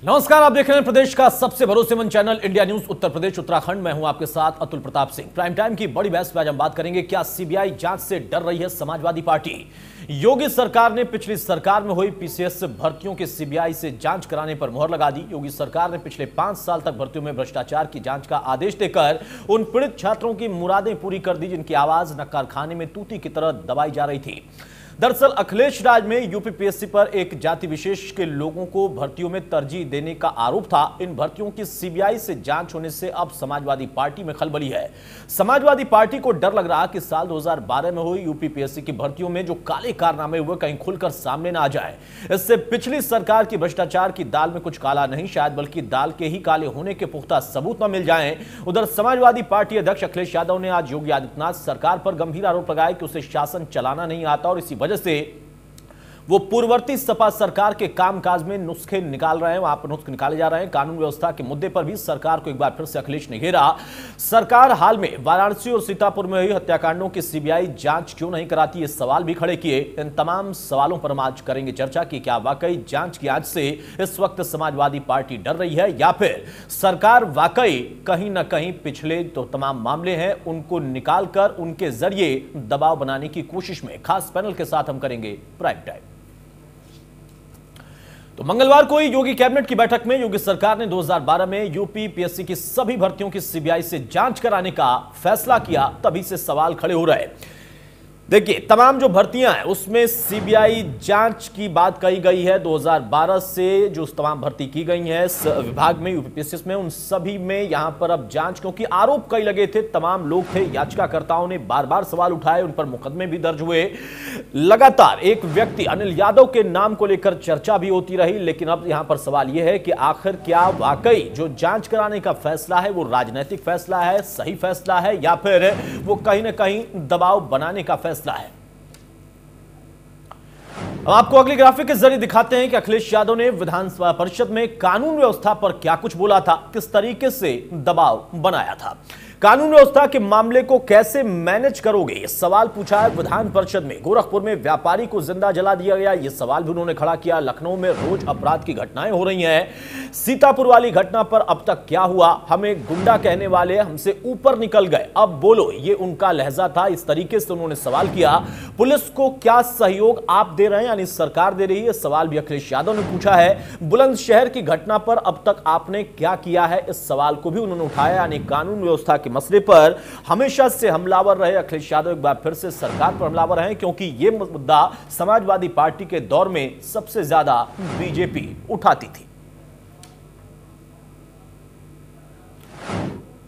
नमस्कार, आप देख रहे हैं प्रदेश का सबसे भरोसेमंद channel India news Uttar Pradesh Uttarakhand. मैं हूं आपके साथ अतुल प्रताप सिंह। प्राइम टाइम की बड़ी बहस में आज हम बात करेंगे, क्या सीबीआई जांच से डर रही है समाजवादी पार्टी। योगी सरकार ने पिछली सरकार में हुई पीसीएस भर्तियों की सीबीआई से जांच कराने पर मुहर लगा दी। योगी सरकार ने पिछले 5 साल तक भर्तियों में भ्रष्टाचार की जांच का आदेश देकर उन पीड़ित छात्रों की मुरादें पूरी कर दी जिनकी आवाज नक्कार खाने में तूती की तरह दबाई जा रही थी। दरअसल अखिलेश राज में यूपीपीएससी पर एक जाति विशेष के लोगों को भर्तियों में तरजीह देने का आरोप था। इन भर्तियों की सीबीआई से जांच होने से अब समाजवादी पार्टी में खलबली है। समाजवादी पार्टी को डर लग रहा कि साल 2012 में हुई यूपीपीएससी की भर्तियों में जो काले कारनामे हुए कहीं खुलकर सामने ना आ जाए। इससे पिछली सरकार की भ्रष्टाचार की दाल में कुछ काला नहीं, शायद बल्कि दाल के ही काले होने के पुख्ता सबूत न मिल जाएं। उधर समाजवादी पार्टी अध्यक्ष अखिलेश यादव ने आज योगी आदित्यनाथ सरकार पर गंभीर आरोप लगाया कि उसे शासन चलाना नहीं आता और इसी वजह से वो पूर्ववर्ती सपा सरकार के कामकाज में नुस्खे निकाल रहे हैं, वहां पर नुस्खे निकाले जा रहे हैं। कानून व्यवस्था के मुद्दे पर भी सरकार को एक बार फिर से अखिलेश ने घेरा। सरकार हाल में वाराणसी और सीतापुर में हुई हत्याकांडों की सीबीआई जांच क्यों नहीं कराती, ये सवाल भी खड़े किए। इन तमाम सवालों पर हम आज करेंगे चर्चा कि क्या वाकई जांच की आंच से इस वक्त समाजवादी पार्टी डर रही है या फिर सरकार वाकई कहीं ना कहीं पिछले तो तमाम मामले हैं उनको निकालकर उनके जरिए दबाव बनाने की कोशिश में। खास पैनल के साथ हम करेंगे प्राइम टाइम। तो मंगलवार को योगी कैबिनेट की बैठक में योगी सरकार ने 2012 में यूपीपीएससी की सभी भर्तियों की सीबीआई से जांच कराने का फैसला किया। तभी से सवाल खड़े हो रहे हैं। देखिए, तमाम जो भर्तियां हैं उसमें सीबीआई जांच की बात कही गई है। 2012 से जो तमाम भर्ती की गई है इस विभाग में यूपीपीएससी में, उन सभी में यहां पर अब जांच, क्योंकि आरोप कई लगे थे, तमाम लोग थे, याचिकाकर्ताओं ने बार बार सवाल उठाए, उन पर मुकदमे भी दर्ज हुए। लगातार एक व्यक्ति अनिल यादव के नाम को लेकर चर्चा भी होती रही। लेकिन अब यहां पर सवाल यह है कि आखिर क्या वाकई जो जांच कराने का फैसला है वो राजनीतिक फैसला है, सही फैसला है, या फिर वो कहीं ना कहीं दबाव बनाने का फैसला है। अब आपको अगली ग्राफिक के जरिए दिखाते हैं कि अखिलेश यादव ने विधानसभा परिषद में कानून व्यवस्था पर क्या कुछ बोला था, किस तरीके से दबाव बनाया था। कानून व्यवस्था के मामले को कैसे मैनेज करोगे, यह सवाल पूछा है विधान परिषद में। गोरखपुर में व्यापारी को जिंदा जला दिया गया, यह सवाल भी उन्होंने खड़ा किया। लखनऊ में रोज अपराध की घटनाएं हो रही हैं। सीतापुर वाली घटना पर अब तक क्या हुआ, हमें गुंडा कहने वाले हमसे ऊपर निकल गए, अब बोलो, ये उनका लहजा था। इस तरीके से उन्होंने सवाल किया। पुलिस को क्या सहयोग आप दे रहे हैं, यानी सरकार दे रही है, सवाल भी अखिलेश यादव ने पूछा है। बुलंदशहर की घटना पर अब तक आपने क्या किया है, इस सवाल को भी उन्होंने उठाया। यानी कानून व्यवस्था के मसले पर हमेशा से हमलावर रहे अखिलेश यादव, एक बार फिर से सरकार पर हमलावर हैं, क्योंकि यह मुद्दा समाजवादी पार्टी के दौर में सबसे ज्यादा बीजेपी उठाती थी।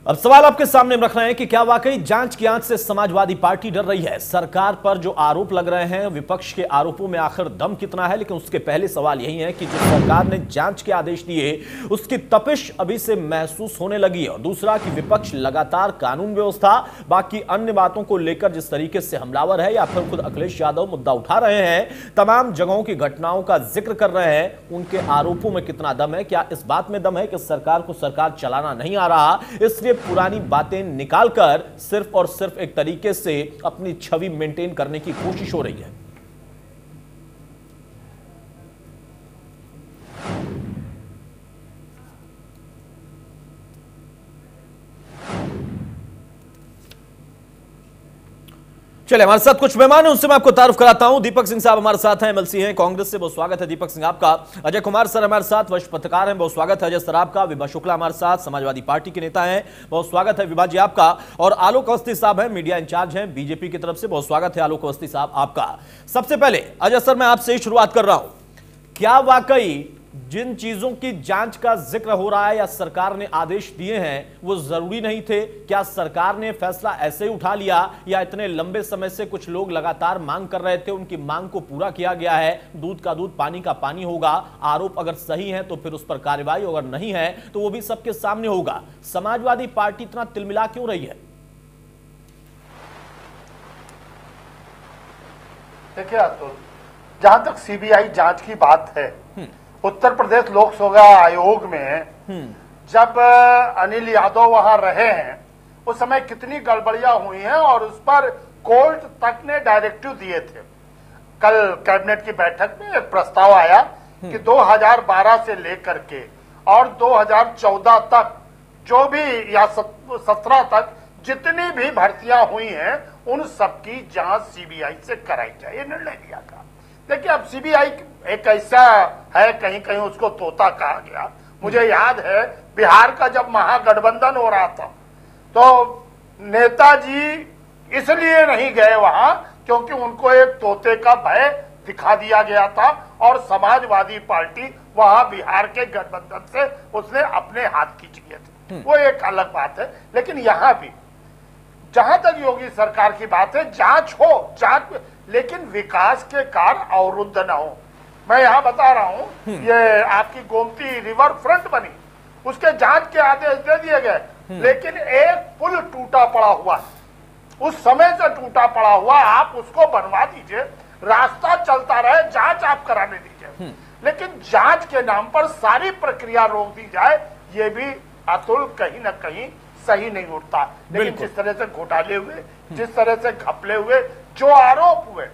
अब सवाल आपके सामने रख रहे हैं कि क्या वाकई जांच की आंच से समाजवादी पार्टी डर रही है। सरकार पर जो आरोप लग रहे हैं, विपक्ष के आरोपों में आखिर दम कितना है। लेकिन उसके पहले सवाल यही है कि जो सरकार ने जांच के आदेश दिए उसकी तपिश अभी से महसूस होने लगी है। और दूसरा कि विपक्ष लगातार कानून व्यवस्था, बाकी अन्य बातों को लेकर जिस तरीके से हमलावर है, या फिर खुद अखिलेश यादव मुद्दा उठा रहे हैं, तमाम जगहों की घटनाओं का जिक्र कर रहे हैं, उनके आरोपों में कितना दम है। क्या इस बात में दम है कि सरकार को सरकार चलाना नहीं आ रहा, इसलिए पुरानी बातें निकालकर सिर्फ और सिर्फ एक तरीके से अपनी छवि मेंटेन करने की कोशिश हो रही है। चलिए, हमारे साथ कुछ मेहमान हैं, उनसे मैं आपको तारुफ कराता हूं। दीपक सिंह साहब हमारे साथ हैं, एमएलसी हैं कांग्रेस से, बहुत स्वागत है दीपक सिंह आपका। अजय कुमार सर हमारे साथ, वरिष्ठ पत्रकार हैं, बहुत स्वागत है अजय सर आपका। विभा शुक्ला हमारे साथ, समाजवादी पार्टी के नेता हैं, बहुत स्वागत है विभा जी आपका। और आलोक अवस्थी साहब हैं, मीडिया इंचार्ज हैं बीजेपी की तरफ से, बहुत स्वागत है आलोक अवस्थी साहब आपका। सबसे पहले अजय सर, मैं आपसे ही शुरुआत कर रहा हूं। क्या वाकई जिन चीजों की जांच का जिक्र हो रहा है या सरकार ने आदेश दिए हैं वो जरूरी नहीं थे? क्या सरकार ने फैसला ऐसे ही उठा लिया, या इतने लंबे समय से कुछ लोग लगातार मांग कर रहे थे, उनकी मांग को पूरा किया गया है? दूध का दूध पानी का पानी होगा। आरोप अगर सही है तो फिर उस पर कार्रवाई, अगर नहीं है तो वो भी सबके सामने होगा। समाजवादी पार्टी इतना तिलमिला क्यों रही है? देखिए अतुल, जहां तक सीबीआई जांच की बात है, उत्तर प्रदेश लोक सेवा आयोग में जब अनिल यादव वहां रहे हैं उस समय कितनी गड़बड़ियां हुई हैं और उस पर कोर्ट तक ने डायरेक्टिव दिए थे। कल कैबिनेट की बैठक में एक प्रस्ताव आया कि 2012 से लेकर के और 2014 तक जो भी या 17 तक जितनी भी भर्तियां हुई हैं उन सबकी जांच सीबीआई से कराई जाए, ये निर्णय लिया था। देखिए अब सीबीआई एक ऐसा है, कहीं कहीं उसको तोता कहा गया। मुझे याद है बिहार का जब महागठबंधन हो रहा था तो नेताजी इसलिए नहीं गए वहां क्योंकि उनको एक तोते का भय दिखा दिया गया था और समाजवादी पार्टी वहां बिहार के गठबंधन से उसने अपने हाथ खींच लिए थे, वो एक अलग बात है। लेकिन यहां भी जहां तक योगी सरकार की बात है, जांच हो, जांच, लेकिन विकास के कार्य अवरुद्ध न हो। मैं यहां बता रहा हूं, ये आपकी गोमती रिवर फ्रंट बनी, उसके जांच के आदेश दे दिए गए, लेकिन एक पुल टूटा पड़ा हुआ, उस समय से टूटा पड़ा हुआ, आप उसको बनवा दीजिए, रास्ता चलता रहे, जांच आप कराने दीजिए, लेकिन जांच के नाम पर सारी प्रक्रिया रोक दी जाए, ये भी अतुल कहीं न कहीं सही नहीं उठता। लेकिन जिस तरह से घोटाले हुए, जिस तरह से घपले हुए, जो आरोप हुए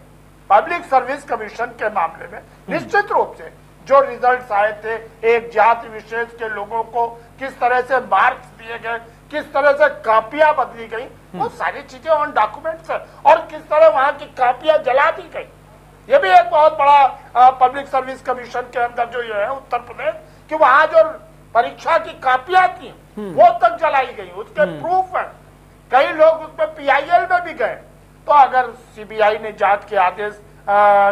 पब्लिक सर्विस कमीशन के मामले में, निश्चित रूप से जो रिजल्ट्स आए थे, एक जाति विशेष के लोगों को किस तरह से मार्क्स दिए गए, किस तरह से कापियां बदली गई, वो सारी चीजें ऑन डॉक्यूमेंट्स है, और किस तरह वहां की कापियां जला दी गई, ये भी एक बहुत बड़ा पब्लिक सर्विस कमीशन के अंदर जो ये है उत्तर प्रदेश कि वहां जो परीक्षा की कापियां थी वो तक जलाई गई, उसके प्रूफ है। कई लोग उसमें पीआईएल में भी गए। तो अगर सीबीआई ने जांच के आदेश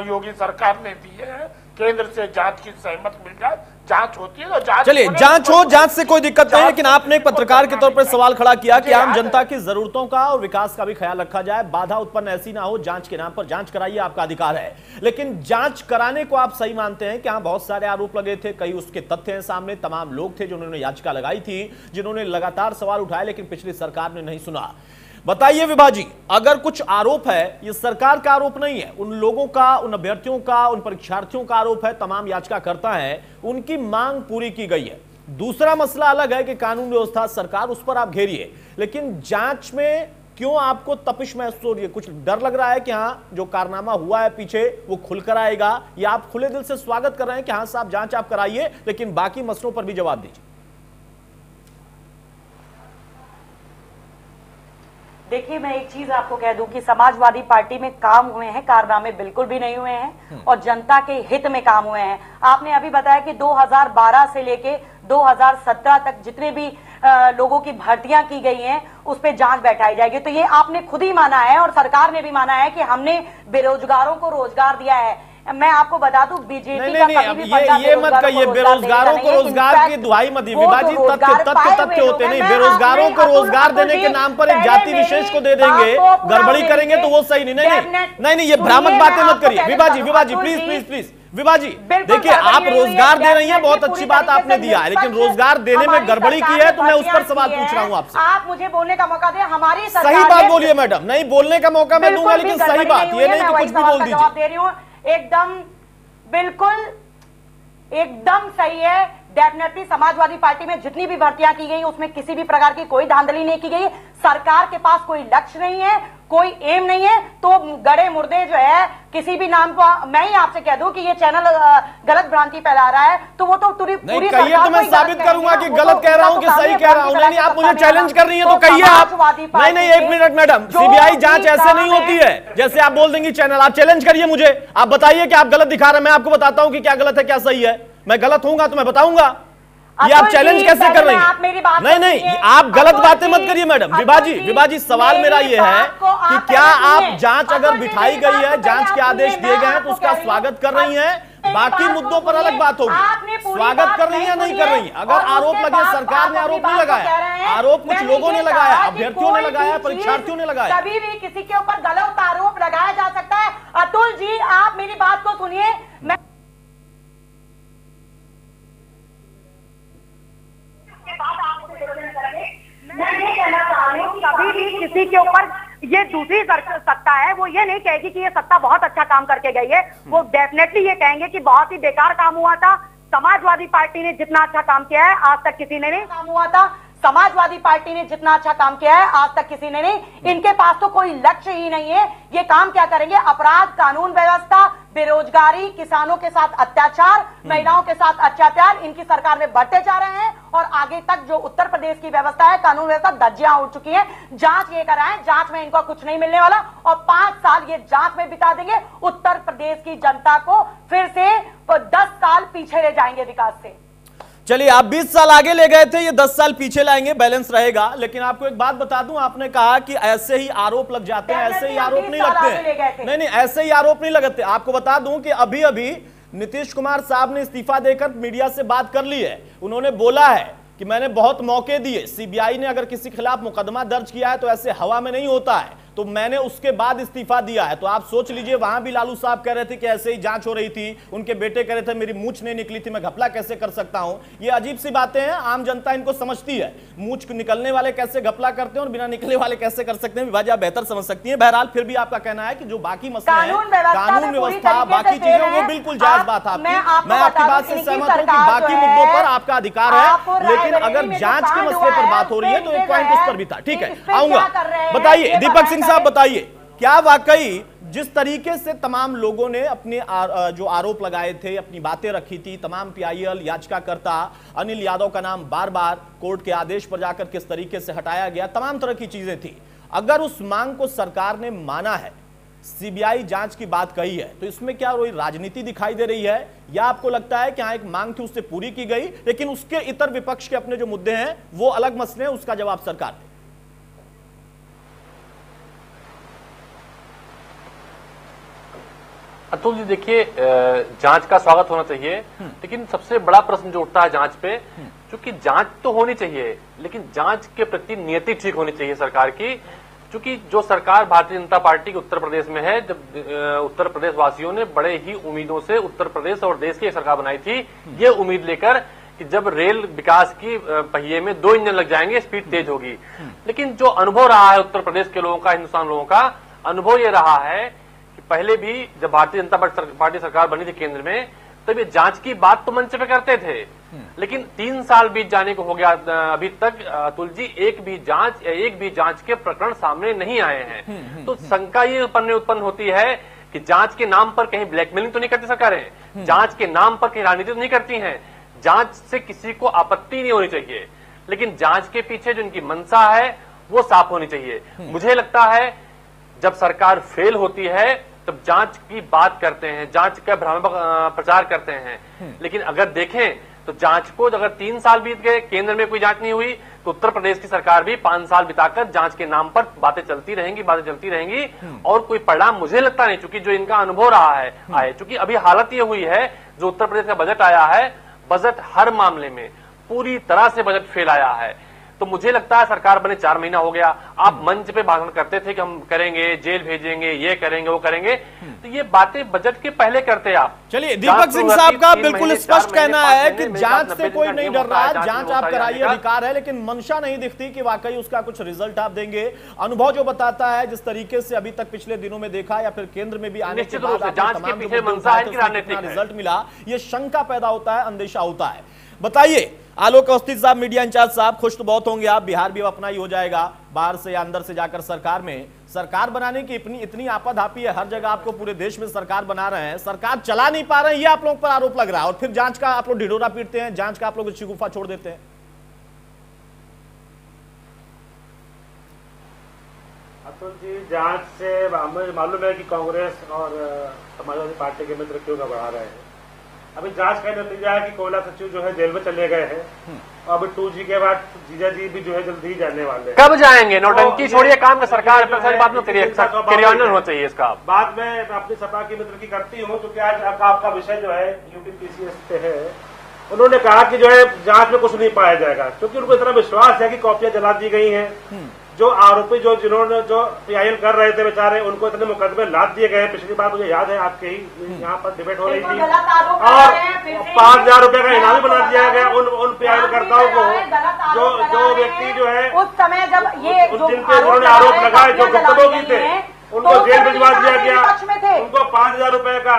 योगी सरकार ने दिए हैं, केंद्र से जांच की सहमत मिल जाए, जांच होती है तो जांच, चलिए जांच हो, जांच से कोई दिक्कत नहीं, लेकिन आपने एक पत्रकार के तौर पर सवाल खड़ा किया कि आम जनता की जरूरतों का और विकास का भी ख्याल रखा जाए, बाधा उत्पन्न ऐसी ना हो, जांच के नाम पर जांच कराइए, आपका अधिकार है। लेकिन जांच कराने को आप सही मानते हैं कि हाँ बहुत सारे आरोप लगे थे, कई उसके तथ्य हैं सामने, तमाम लोग थे जिन्होंने याचिका लगाई थी, जिन्होंने लगातार सवाल उठाए, लेकिन पिछली सरकार ने नहीं सुना। बताइए विभा जी, अगर कुछ आरोप है, ये सरकार का आरोप नहीं है, उन लोगों का, उन अभ्यर्थियों का, उन परीक्षार्थियों का आरोप है, तमाम याचिकाकर्ता हैं, उनकी मांग पूरी की गई है। दूसरा मसला अलग है कि कानून व्यवस्था सरकार, उस पर आप घेरिए, लेकिन जांच में क्यों आपको तपिश महसूस हो रही है? कुछ डर लग रहा है कि हाँ जो कारनामा हुआ है पीछे वो खुलकर आएगा, या आप खुले दिल से स्वागत कर रहे हैं कि हाँ साहब जांच आप कराइए, लेकिन बाकी मसलों पर भी जवाब दीजिए? देखिए, मैं एक चीज आपको कह दूं कि समाजवादी पार्टी में काम हुए हैं, कारनामे बिल्कुल भी नहीं हुए हैं, और जनता के हित में काम हुए हैं। आपने अभी बताया कि 2012 से लेके 2017 तक जितने भी लोगों की भर्तियां की गई हैं उस पे जांच बैठाई जाएगी। तो ये आपने खुद ही माना है और सरकार ने भी माना है कि हमने बेरोजगारों को रोजगार दिया है। मैं आपको बता दूं, बीजेपी का कभी भी ये मत कहिए, बेरोजगारों को रोजगार की दुहाई मत दी विभा जी, तथ्य होते नहीं। बेरोजगारों को रोजगार देने के नाम पर एक जाति विशेष को दे देंगे, गड़बड़ी करेंगे तो वो सही नहीं, ये भ्रामक बातें मत करिए विभा जी, प्लीज विभा जी। देखिए, आप रोजगार दे रही हैं, बहुत अच्छी बात आपने दिया है, लेकिन रोजगार देने में गड़बड़ी की है तो मैं उस पर सवाल पूछ रहा हूं आपसे। आप मुझे बोलने का मौका दें, हमारी सही बात बोलिए मैडम। नहीं, बोलने का मौका मैं दूंगा, लेकिन सही बात, ये नहीं कि कुछ भी बोल दीजिए। एकदम बिल्कुल एकदम सही है। डेफिनेटली समाजवादी पार्टी में जितनी भी भर्तियां की गई उसमें किसी भी प्रकार की कोई धांधली नहीं की गई। सरकार के पास कोई लक्ष्य नहीं है, कोई एम नहीं है, तो गड़े मुर्दे जो है किसी भी नाम को, मैं ही आपसे कह दूं कि ये चैनल गलत भ्रांति फैला रहा है तो वो तो पूरी कहिए, तो मैं साबित करूंगा कि गलत कह रहा हूं कि सही कह रहा हूं। नहीं, आप मुझे चैलेंज कर रही हैं तो कहिए आप। नहीं, एक मिनट मैडम, सीबीआई जांच ऐसे नहीं होती है जैसे आप बोल देंगी चैनल। आप चैलेंज करिए मुझे, आप बताइए कि आप गलत दिखा रहे हैं, मैं आपको बताता हूं कि क्या गलत है क्या सही है। मैं गलत होऊंगा तो मैं बताऊंगा। ये आप चैलेंज कैसे कर रही हैं? नहीं, आप गलत बातें मत करिए मैडम। विभा जी, सवाल मेरा ये है कि क्या आप जांच अगर बिठाई गई है, जांच के आदेश दिए गए हैं तो उसका स्वागत कर रही हैं? बाकी मुद्दों पर अलग बात होगी, स्वागत कर रही है नहीं कर रही है। अगर आरोप लगे, सरकार ने आरोप नहीं लगाया, आरोप कुछ लोगों ने लगाया, अभ्यर्थियों ने लगाया, परीक्षार्थियों ने लगाया। कभी भी किसी के ऊपर गलत आरोप लगाया जा सकता है। अतुल जी, आप मेरी बात को सुनिए। मैं ये कहना चाह रही हूँ, कभी भी किसी के ऊपर ये दूसरी सत्ता है वो ये नहीं कहेगी कि ये सत्ता बहुत अच्छा काम करके गई है, वो डेफिनेटली ये कहेंगे कि बहुत ही बेकार काम हुआ था। समाजवादी पार्टी ने जितना अच्छा काम किया है आज तक किसी ने नहीं काम हुआ था। समाजवादी पार्टी ने जितना अच्छा काम किया है आज तक किसी ने नहीं। इनके पास तो कोई लक्ष्य ही नहीं है। ये काम क्या करेंगे? अपराध, कानून व्यवस्था, बेरोजगारी, किसानों के साथ अत्याचार, महिलाओं के साथ अत्याचार इनकी सरकार में बढ़ते जा रहे हैं और आगे तक जो उत्तर प्रदेश की व्यवस्था है, कानून व्यवस्था धज्जियां उड़ चुकी है। जांच ये कराएं, जांच में इनको कुछ नहीं मिलने वाला और 5 साल ये जांच में बिता देंगे। उत्तर प्रदेश की जनता को फिर से 10 साल पीछे ले जाएंगे विकास से। चलिए, आप 20 साल आगे ले गए थे, ये 10 साल पीछे लाएंगे, बैलेंस रहेगा। लेकिन आपको एक बात बता दूं, आपने कहा कि ऐसे ही आरोप लग जाते हैं, ऐसे ही आरोप नहीं लगते हैं। नहीं, ऐसे ही आरोप नहीं लगते। आपको बता दूं कि अभी अभी नीतीश कुमार साहब ने इस्तीफा देकर मीडिया से बात कर ली है। उन्होंने बोला है कि मैंने बहुत मौके दिए, सीबीआई ने अगर किसी के खिलाफ मुकदमा दर्ज किया है तो ऐसे हवा में नहीं होता है, तो मैंने उसके बाद इस्तीफा दिया है। तो आप सोच लीजिए, वहां भी लालू साहब कह रहे थे कि ऐसे ही जांच हो रही थी, उनके बेटे कह रहे थे मेरी मूंछ नहीं निकली थी, मैं घपला कैसे कर सकता हूं। ये अजीब सी बातें हैं, आम जनता इनको समझती है। मूंछ निकलने वाले कैसे घपला करते हैं और बिना निकले वाले कैसे कर सकते हैं, विभाजी आप बेहतर समझ सकती हैं। बहरहाल फिर भी आपका कहना है कि जो बाकी मसले हैं, कानून व्यवस्था, बाकी चीजें, वो बिल्कुल जायज बात है आपकी। मैं आपकी बात से सहमत हूं कि बाकी मुद्दों पर आपका अधिकार है, लेकिन अगर जांच के मसले पर बात हो रही है तो एक पॉइंट उस पर भी था। ठीक है, आऊंगा। बताइए दीपक सिंह साहब, बताइए क्या वाकई जिस तरीके से तमाम लोगों ने अपने जो आरोप लगाए थे, अपनी बातें रखी थी, तमाम पीआईएल याचिकाकर्ता अनिल यादव का नाम बार बार कोर्ट के आदेश पर जाकर किस तरीके से हटाया गया, तमाम तरह की चीजें थी, अगर उस मांग को सरकार ने माना है, सीबीआई जांच की बात कही है, तो इसमें क्या कोई राजनीति दिखाई दे रही है, या आपको लगता है कि हाँ एक मांग थी उससे पूरी की गई, लेकिन उसके इतर विपक्ष के अपने जो मुद्दे हैं वो अलग मसले हैं, उसका जवाब सरकार दे? अतुल जी, देखिए, जांच का स्वागत होना चाहिए, लेकिन सबसे बड़ा प्रश्न जो उठता है जांच पे, क्योंकि जांच तो होनी चाहिए, लेकिन जांच के प्रति नियति ठीक होनी चाहिए सरकार की। क्योंकि जो सरकार भारतीय जनता पार्टी के उत्तर प्रदेश में है, जब उत्तर प्रदेश वासियों ने बड़े ही उम्मीदों से उत्तर प्रदेश और देश की एक सरकार बनाई थी, ये उम्मीद लेकर कि जब रेल विकास की पहिए में 2 इंजन लग जाएंगे, स्पीड तेज होगी। लेकिन जो अनुभव रहा है उत्तर प्रदेश के लोगों का, हिंदुस्तान लोगों का अनुभव ये रहा है, पहले भी जब भारतीय जनता पार्टी सरकार बनी थी केंद्र में, तब ये जांच की बात तो मंच पे करते थे, लेकिन 3 साल बीत जाने को हो गया, अभी तक अतुल जी एक भी जांच के प्रकरण सामने नहीं आए हैं। तो शंका ये उत्पन्न होती है कि जांच के नाम पर कहीं ब्लैकमेलिंग तो नहीं करती सरकारें, जांच के नाम पर कहीं राजनीति तो नहीं करती हैं, जांच से किसी को आपत्ति नहीं होनी चाहिए, लेकिन जांच के पीछे जो इनकी मंशा है वो साफ होनी चाहिए। मुझे लगता है जब सरकार फेल होती है तब जांच की बात करते हैं, जांच का भ्रामक प्रचार करते हैं, लेकिन अगर देखें तो जांच को अगर 3 साल बीत गए, केंद्र में कोई जांच नहीं हुई, तो उत्तर प्रदेश की सरकार भी 5 साल बिताकर जांच के नाम पर बातें चलती रहेंगी और कोई परिणाम मुझे लगता नहीं, चूंकि जो इनका अनुभव रहा है चूंकि अभी हालत ये हुई है, जो उत्तर प्रदेश का बजट आया है, बजट हर मामले में पूरी तरह से बजट फेल आया है। तो मुझे लगता है सरकार बने 4 महीना हो गया, आप मंच पे भाषण करते थे कि हम करेंगे, जेल भेजेंगे, ये करेंगे, वो करेंगे, तो ये बातें बजट के पहले करते आप। चलिए, दीपक सिंह साहब का बिल्कुल स्पष्ट कहना है कि जांच से कोई नहीं डर रहा है, जांच आप कराइए, अधिकार है, लेकिन मंशा नहीं दिखती कि वाकई उसका कुछ रिजल्ट आप देंगे। अनुभव जो बताता है, जिस तरीके से अभी तक पिछले दिनों में देखा या फिर केंद्र में भी आने के बाद रिजल्ट मिला, ये शंका पैदा होता है, अंदेशा होता है। बताइए आलोक अवस्थी साहब, मीडिया इंचार्ज साहब, खुश तो बहुत होंगे आप, बिहार भी अपना ही हो जाएगा, बाहर से या अंदर से जाकर सरकार में सरकार बनाने की इतनी आपाधापी है, हर जगह आपको पूरे देश में सरकार बना रहे हैं, सरकार चला नहीं पा रहे हैं, ये आप लोगों पर आरोप लग रहा है, और फिर जांच का आप लोग ढिढोरा पीटते हैं, जांच का आप लोग शिगुफा छोड़ देते हैं। अतुल जी, जांच से हमें मालूम है कि कांग्रेस और समाजवादी पार्टी के मित्र क्यों घबरा रहे हैं। अभी जांच का नतीजा है कि कोयला सचिव जो है जेल में चले गए हैं, और अभी 2G के बाद जीजा जी भी जो है जल्दी ही जाने वाले हैं। कब जाएंगे? नौटंकी छोड़िए, काम का सरकार सारी बात में क्रियान्वयन होना चाहिए इसका। बाद में मैं अपनी सपा की मित्र की करती हूँ, क्योंकि आज आपका विषय जो है यूटीपीसीएस पे है। उन्होंने कहा कि जो है जांच में कुछ नहीं पाया जाएगा, क्योंकि उनको इतना विश्वास है कि कॉपियां जला दी गई हैं। जो आरोपी जिन्होंने जो पीआईएल कर रहे थे बेचारे, उनको इतने मुकदमे लाद दिए गए। पिछली बार मुझे याद है, आपके ही यहाँ पर डिबेट हो रही थी, और 5,000 रुपए का इनाम बना दिया गया उन पीआईएल कर्ताओं को, जो व्यक्ति जो है उस समय जब ये जिन पे उन्होंने आरोप लगाए, जो गुप्तभोगी थे, उनको जेल भिजवा दिया गया, उनको 5,000 रुपए का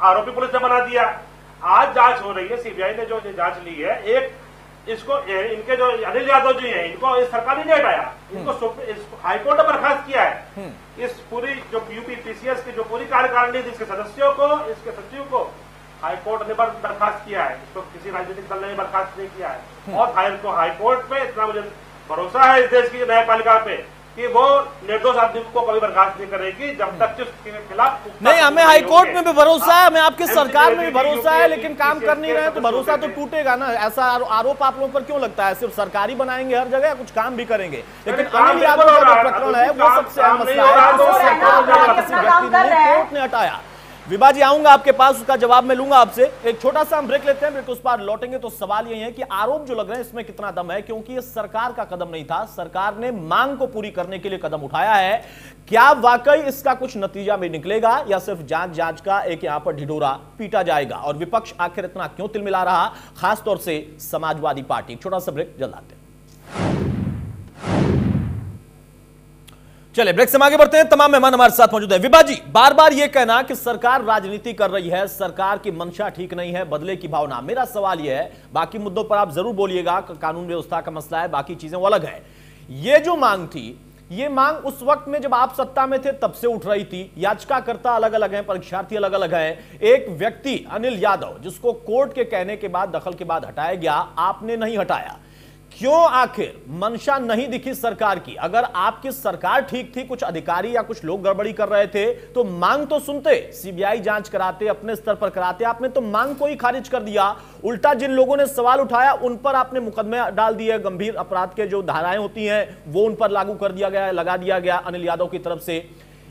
आरोपी पुलिस ने बना दिया। आज जांच हो रही है, सीबीआई ने जो जांच ली है, एक इसको इनके जो अनिल यादव जी हैं इनको इस सरकार ने नहीं हटाया, इनको हाईकोर्ट ने बर्खास्त किया है। इस पूरी जो यूपी पीसीएस की जो पूरी कार्यकारिणी इसके सदस्यों को, इसके सचिव को हाईकोर्ट ने बर्खास्त किया है, इसको किसी राजनीतिक दल ने बर्खास्त नहीं किया है। और हाईकोर्ट पे इतना मुझे भरोसा है इस देश की न्यायपालिका पे कि वो निर्दोष आदमी को कभी बर्खास्त नहीं करेगी जब तक कि उसके खिलाफ नहीं। हमें हाईकोर्ट में भी भरोसा है, हमें आपकी सरकार में भी भरोसा है, लेकिन काम कर नहीं रहे तो भरोसा तो टूटेगा ना। ऐसा आरोप आप लोगों पर क्यों लगता है? सिर्फ सरकारी बनाएंगे हर जगह, कुछ काम भी करेंगे, लेकिन अनिल यादव का जो प्रकरण है वो सबसे अहम मसला है। किसी व्यक्ति ने कोर्ट ने हटाया। विभा जी आऊंगा आपके पास, उसका जवाब मैं लूंगा आपसे। एक छोटा सा हम ब्रेक लेते हैं, ब्रेक उस पार लौटेंगे। तो सवाल यही है कि आरोप जो लग रहे हैं इसमें कितना दम है, क्योंकि ये सरकार का कदम नहीं था, सरकार ने मांग को पूरी करने के लिए कदम उठाया है। क्या वाकई इसका कुछ नतीजा भी निकलेगा या सिर्फ जांच का एक यहां पर ढिढोरा पीटा जाएगा? और विपक्ष आखिर इतना क्यों तिलमिला रहा, खासतौर से समाजवादी पार्टी? छोटा सा ब्रेक, जल्द आते हैं। चलिए ब्रेक से आगे बढ़ते हैं। तमाम मेहमान हमारे साथ मौजूद है। विभा जी, बार बार यह कहना कि सरकार राजनीति कर रही है, सरकार की मंशा ठीक नहीं है, बदले की भावना। मेरा सवाल यह है, बाकी मुद्दों पर आप जरूर बोलिएगा, कानून व्यवस्था का मसला है, बाकी चीजें वो अलग है। ये जो मांग थी, ये मांग उस वक्त में जब आप सत्ता में थे तब से उठ रही थी। याचिकाकर्ता अलग अलग हैं, परीक्षार्थी अलग अलग हैं। एक व्यक्ति अनिल यादव, जिसको कोर्ट के कहने के बाद, दखल के बाद हटाया गया, आपने नहीं हटाया। क्यों? आखिर मंशा नहीं दिखी सरकार की? अगर आपकी सरकार ठीक थी, कुछ अधिकारी या कुछ लोग गड़बड़ी कर रहे थे, तो मांग तो सुनते, सीबीआई जांच कराते, अपने स्तर पर कराते। आपने तो मांग को ही खारिज कर दिया। उल्टा जिन लोगों ने सवाल उठाया उन पर आपने मुकदमे डाल दिए, गंभीर अपराध के जो धाराएं होती हैं वो उन पर लागू कर दिया गया, लगा दिया गया अनिल यादव की तरफ से।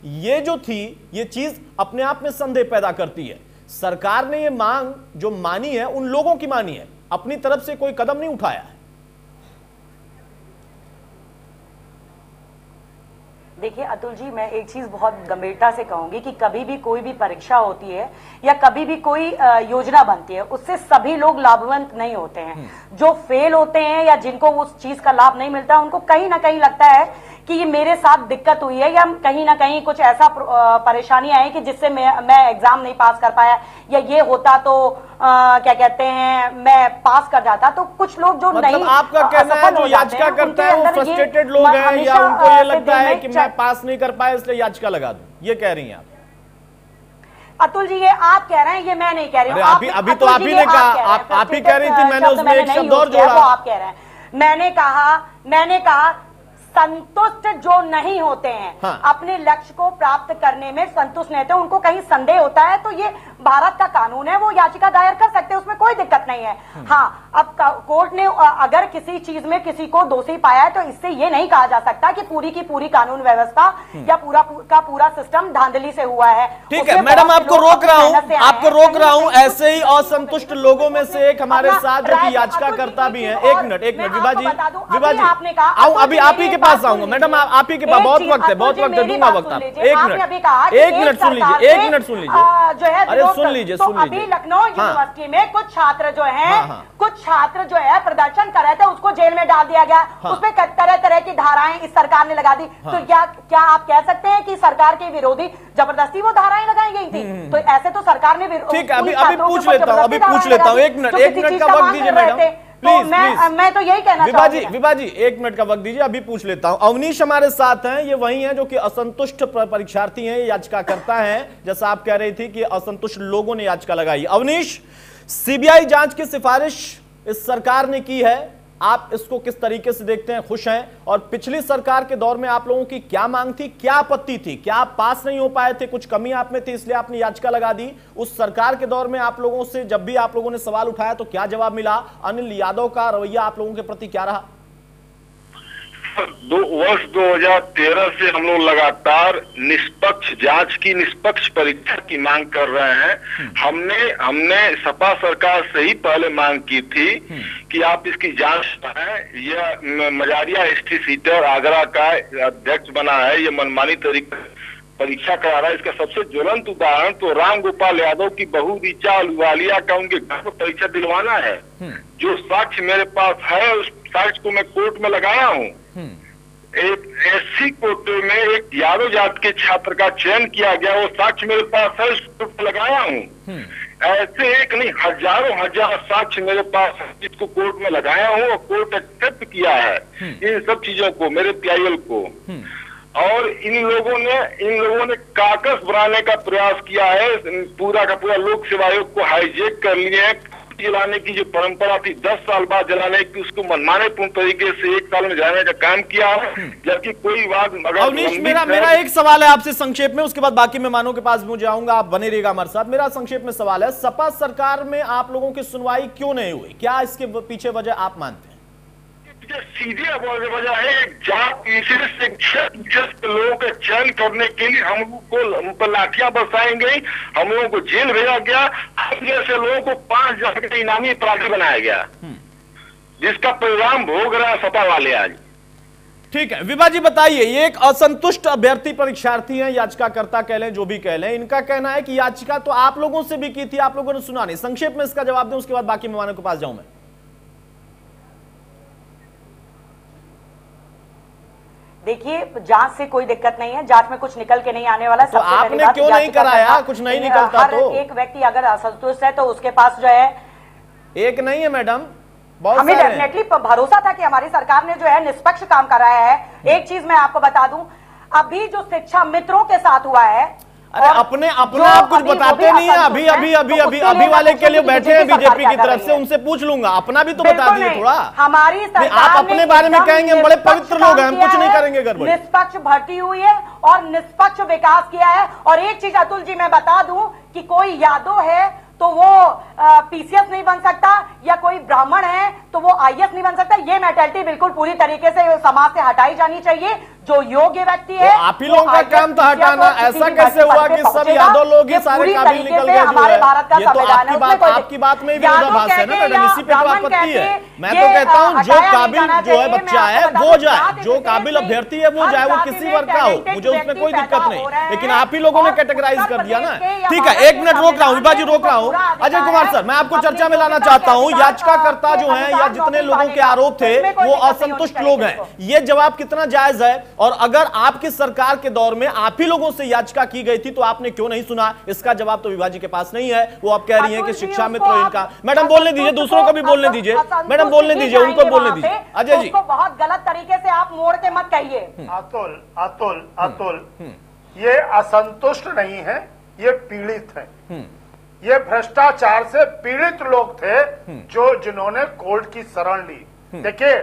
ये जो थी, ये चीज अपने आप में संदेह पैदा करती है। सरकार ने ये मांग जो मानी है, उन लोगों की मानी है, अपनी तरफ से कोई कदम नहीं उठाया है। देखिए अतुल जी, मैं एक चीज बहुत गंभीरता से कहूंगी कि कभी भी कोई भी परीक्षा होती है या कभी भी कोई योजना बनती है, उससे सभी लोग लाभवंत नहीं होते हैं। जो फेल होते हैं या जिनको उस चीज का लाभ नहीं मिलता, उनको कहीं ना कहीं लगता है कि ये मेरे साथ दिक्कत हुई है या कहीं ना कहीं कुछ ऐसा परेशानी आई कि जिससे मैं एग्जाम नहीं पास कर पाया, या ये होता तो क्या कहते हैं मैं पास कर जाता। तो कुछ लोग जो मतलब नहीं, आपका कहना है जो याचिका करता है वो फ्रस्ट्रेटेड लोग हैं, या उनको ये लगता है कि मैं पास नहीं कर पाया इसलिए याचिका लगा दूं, ये कह रही हैं आप? अतुल जी, ये आप कह रहे हैं, ये मैं नहीं कह रही हूँ। अभी तो आप ही ने कहा, आप ही कह रही थी, मैंने उसमें एक शब्द और जोड़ा। आप कह रहे हैं, मैंने कहा संतुष्ट जो नहीं होते हैं, हाँ। अपने लक्ष्य को प्राप्त करने में संतुष्ट नहीं होते, उनको कहीं संदेह होता है, तो ये भारत का कानून है, वो याचिका दायर कर सकते हैं, उसमें कोई दिक्कत नहीं है। हाँ, अब कोर्ट ने अगर किसी चीज में किसी को दोषी पाया है तो इससे ये नहीं कहा जा सकता कि पूरी की पूरी कानून व्यवस्था या पूरा सिस्टम धांधली से हुआ है। ठीक है मैडम, आपको रोक रहा हूं, ऐसे ही असंतुष्ट लोगों में से एक हमारे साथ जो कि याचिकाकर्ता भी हैं। एक मिनट विभा जी, आपने कहा अभी आप ही के पास आऊंगा मैडम, आप ही के पास बहुत वक्त है, दूंगा वक्त आप। एक मिनट सुन लीजिए, जो है सुन लीजिए। अभी लखनऊ यूनिवर्सिटी में कुछ छात्र जो है प्रदर्शन कर रहे थे, उसको जेल में डाल दिया गया। उसमें तरह तरह की धाराएं इस सरकार ने लगा दी। तो क्या आप कह सकते हैं कि सरकार के विरोधी जबरदस्ती वो धाराएं लगाई गई थी? तो ऐसे तो सरकार ने ठीक है, अभी पूछ लेता हूं, एक मिनट का वक्त दीजिए मैडम प्लीज। मैं तो यही कहना चाहूंगी। विभा जी 1 मिनट का वक्त दीजिए, अभी पूछ लेता हूं। अवनीश हमारे साथ हैं, ये वही हैं जो कि असंतुष्ट परीक्षार्थी हैं, याचिकाकर्ता हैं, जैसा आप कह रही थी कि असंतुष्ट लोगों ने याचिका लगाई। अवनीश, सीबीआई जांच की सिफारिश इस सरकार ने की है, आप इसको किस तरीके से देखते हैं? खुश हैं? और पिछली सरकार के दौर में आप लोगों की क्या मांग थी, क्या आपत्ति थी? क्या आप पास नहीं हो पाए थे, कुछ कमी आप में थी इसलिए आपने याचिका लगा दी? उस सरकार के दौर में आप लोगों से जब भी आप लोगों ने सवाल उठाया तो क्या जवाब मिला? अनिल यादव का रवैया आप लोगों के प्रति क्या रहा? वर्ष 2013 से हम लोग लगातार निष्पक्ष जांच की, निष्पक्ष परीक्षा की मांग कर रहे हैं। हमने सपा सरकार से ही पहले मांग की थी कि आप इसकी जांच कराएं। यह मजारिया हिस्ट्री सीटर आगरा का अध्यक्ष बना है, ये मनमानी तरीके परीक्षा करा रहा है। इसका सबसे ज्वलंत उदाहरण तो राम गोपाल यादव की बहू ऋचा अहलुवालिया का उनके घर पर परीक्षा दिलवाना है। जो साक्ष्य मेरे पास है उस साक्ष्य को मैं कोर्ट में लगाया हूँ। एक एससी कोटे में एक यादव जात के छात्र का चयन किया गया, वो साक्ष्य मेरे पास है, उस कोर्ट में लगाया हूँ। ऐसे एक नहीं हजारों हजार साक्ष्य मेरे पास है, जिसको कोर्ट में लगाया हूँ और कोर्ट एक्सेप्ट किया है इन सब चीजों को, मेरे पीआईएल को। और इन लोगों ने काकस बनाने का प्रयास किया है, पूरा का पूरा लोक सेवा आयोग को हाईजेक कर लिए हैं। जलाने की जो परंपरा थी 10 साल बाद जलाने की, उसको मनमाने पूर्ण तरीके से 1 साल में जलाने का काम किया है, जबकि कोई बात अगर अवनीश, मेरा एक सवाल है आपसे संक्षेप में, उसके बाद बाकी मेहमानों के पास भी मुझे आऊंगा, आप बने रहिएगा हमारे साथ। मेरा संक्षेप में सवाल है, सपा सरकार में आप लोगों की सुनवाई क्यों नहीं हुई? क्या इसके पीछे वजह आप मानते हैं? सीधे वजह है जात लोगों का चयन करने के लिए हम पर लाठियां बरसाएंगे, हम लोगों को जेल भेजा गया, हम जैसे लोगों को 5 हजार का इनामी अपराधी बनाया गया, जिसका परिणाम भोग रहा है सपा वाले आज। ठीक है, विभा जी बताइए, ये एक असंतुष्ट अभ्यर्थी परीक्षार्थी हैं, याचिकाकर्ता कह लें जो भी कह लें, इनका कहना है कि याचिका तो आप लोगों से भी की थी, आप लोगों ने सुना नहीं। संक्षेप में इसका जवाब दें, उसके बाद बाकी मेहमानों के पास जाऊं मैं। देखिए, जांच से कोई दिक्कत नहीं है, जांच में कुछ निकल के नहीं आने वाला। तो आपने क्यों नहीं कराया? कुछ नहीं निकलता तो एक व्यक्ति अगर असंतुष्ट है तो उसके पास जो है, एक नहीं है मैडम, बहुत हमें डेफिनेटली भरोसा था कि हमारी सरकार ने जो है निष्पक्ष काम कराया है। एक चीज मैं आपको बता दूं, अभी जो शिक्षा मित्रों के साथ हुआ है, अरे अपने आप कुछ बताते नहीं है। अभी वाले के लिए बैठे हैं बीजेपी की तरफ से, उनसे पूछ लूंगा, अपना भी तो बता दीजिए थोड़ा। हमारी सरकार आप अपने बारे में कहेंगे हम बड़े पवित्र लोग हैं, हम कुछ नहीं करेंगे गड़बड़। निष्पक्ष भर्ती हुई है और निष्पक्ष विकास किया है। और एक चीज अतुल जी मैं बता दूं कि कोई यादव है तो वो पीसीएस नहीं बन सकता, या कोई ब्राह्मण है तो वो आईएएस नहीं बन सकता। ये मेंटालिटी बिल्कुल पूरी तरीके से समाज से हटाई जानी चाहिए। जो योग्य व्यक्ति है, तो आप ही लोगों का काम था हटाना। ऐसा कैसे हुआ कि सब यादव लोग ही सारे काबिल निकल गए? हमारे भारत का संविधान है, आपकी बात में विरोधाभास है ना मैडम, इसी पे तो आपत्ति है। मैं तो कहता हूं जो काबिल जो है बच्चा है वो जाए, जो काबिल अभ्यर्थी है वो जाए, वो किसी वर्ग का हो, मुझे उसमें कोई दिक्कत नहीं। लेकिन आप ही लोगों ने कैटेगराइज कर दिया ना। ठीक है, 1 मिनट रोक रहा हूं, विभा जी रोक रहा हूं। अजय कुमार सर, मैं आपको चर्चा में लाना चाहता हूं। याचिकाकर्ता जो है या जितने लोगों के आरोप थे वो असंतुष्ट लोग हैं, ये जवाब कितना जायज है? और अगर आपकी सरकार के दौर में आप ही लोगों से याचिका की गई थी तो आपने क्यों नहीं सुना? इसका जवाब तो विभा जी के पास नहीं है। वो आप कह रही हैं कि शिक्षा मित्र इनका। मैडम बोलने दीजिए, दूसरों को भी बोलने दीजिए। मैडम बोलने दीजिए, उनको बोलने दीजिए। अजय जी, बहुत गलत तरीके से आप मोड़ के मत कहिए। अतुल, ये असंतुष्ट नहीं है, ये पीड़ित है। ये भ्रष्टाचार से पीड़ित लोग थे जिन्होंने कोर्ट की शरण ली। देखिए,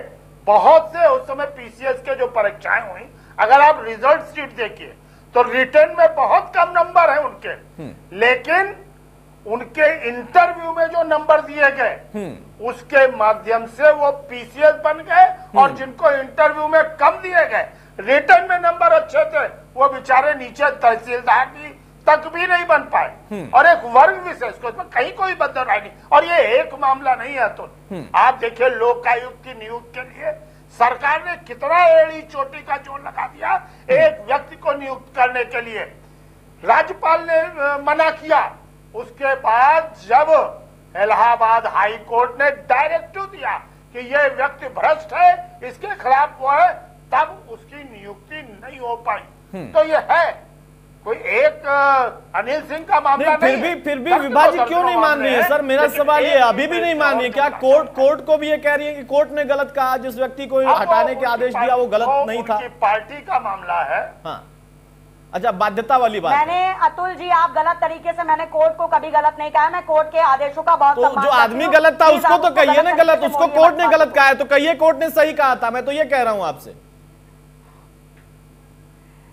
बहुत से उस समय पीसीएस के जो परीक्षाएं हुई, अगर आप रिजल्ट शीट देखिए तो रिटर्न में बहुत कम नंबर है उनके, लेकिन उनके इंटरव्यू में जो नंबर दिए गए उसके माध्यम से वो पीसीएस बन गए। और जिनको इंटरव्यू में कम दिए गए, रिटर्न में नंबर अच्छे थे, वो बेचारे नीचे तहसीलदार तक भी नहीं बन पाए। और एक वर्ग विशेष को इसमें कहीं कोई बंधन नहीं। और ये एक मामला नहीं है। तो आप देखिए, लोकायुक्त की नियुक्ति के लिए सरकार ने कितना एड़ी चोटी का जोर लगा दिया। एक व्यक्ति को नियुक्त करने के लिए राज्यपाल ने मना किया, उसके बाद जब इलाहाबाद हाई कोर्ट ने डायरेक्टिव दिया कि यह व्यक्ति भ्रष्ट है, इसके खिलाफ वो है, तब उसकी नियुक्ति नहीं हो पाई। तो ये है कोई एक अनिल सिंह का मामला नहीं। फिर भी विभा जी क्यों नहीं मान रही है? सर मेरा सवाल ये, अभी भी नहीं मान रही है क्या? कोर्ट को भी ये कह रही है कि कोर्ट ने गलत कहा, जिस व्यक्ति को हटाने के आदेश दिया वो गलत नहीं था। पार्टी का मामला है। हाँ, अच्छा, बाध्यता वाली बात। मैंने अतुल जी, आप गलत तरीके से, मैंने कोर्ट को कभी गलत नहीं कहा। मैं कोर्ट के आदेशों का बहुत तो जो आदमी गलत था उसको तो कहिए ना गलत, उसको कोर्ट ने गलत कहा है तो कहिए कोर्ट ने सही कहा था। मैं तो ये कह रहा हूं आपसे।